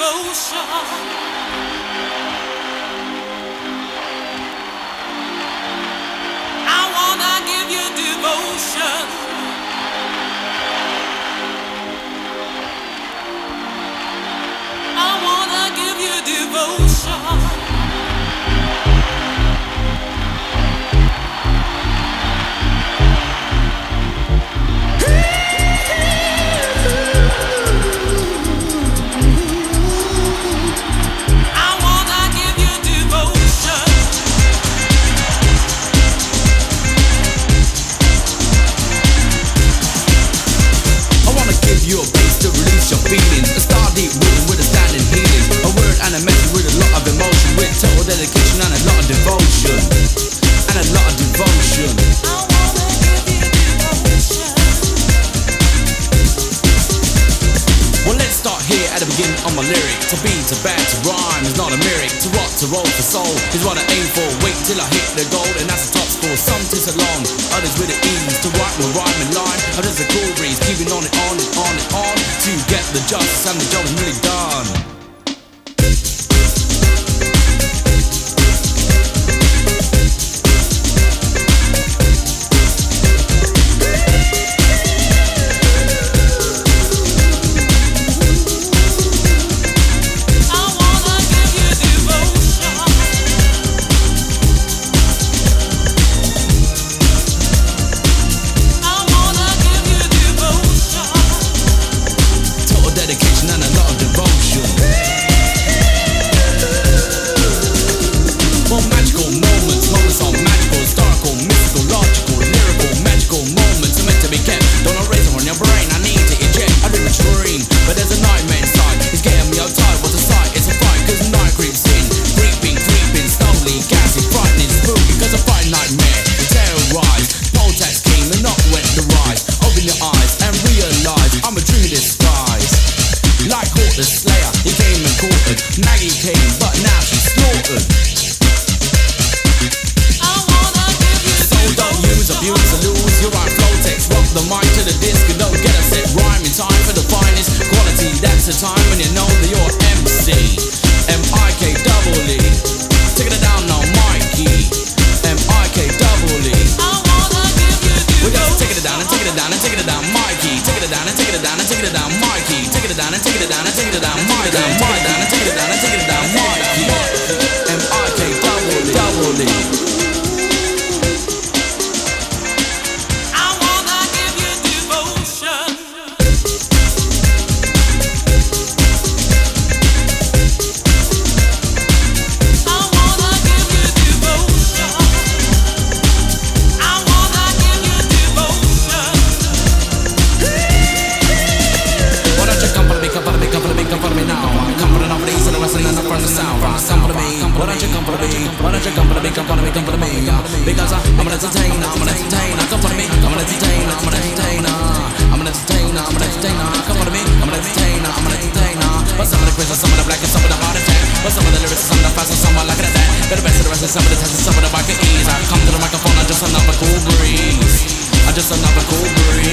devotion. I wanna give you devotion. I wanna give you devotion. Your bass to release your feelings. A star deep rhythm with a standing healing. A word and a message with a lot of emotion. With total dedication and a lot of devotion. And a lot of devotion. I wanna give you devotion. Well, let's start here at the beginning of my lyric. To be, to bad, to rhyme is not a lyric. To rock, to roll, for soul is what I aim for. Wait till I hit the goal and that's the top score. Some tis along, others with the ease. To write my rhyme in line, others a cool breeze. Keeping on and on and on and on to get the justice and the job is really done. The time when you know that you're MC. M-I-K-E-E. Take it down now, Mikee. M-I-K-E-E. I wanna give you devotion. We're just taking it down and taking it down and taking it down, Mikee. Take it down and taking it down and taking it down, Mikee. Take it down and taking it down and taking it down, Mikee. Take it down and taking it down and taking it down, Mikee. M-I-K-E-E. Because I'm an entertainer, I'm an entertainer. Come follow me, I'm an entertainer, I'm an entertainer. I'm an entertainer, I'm an entertainer. Come follow me, I'm an entertainer, I'm an entertainer. But some of the crazy, some of the black, and some of the hard attack. But some of the lyrics, some of the fast, and some are like that. But the best of the rest, and some of the tests, and some of the back and ease. I come to the microphone, I'm just another cool breeze. I'm just another cool breeze.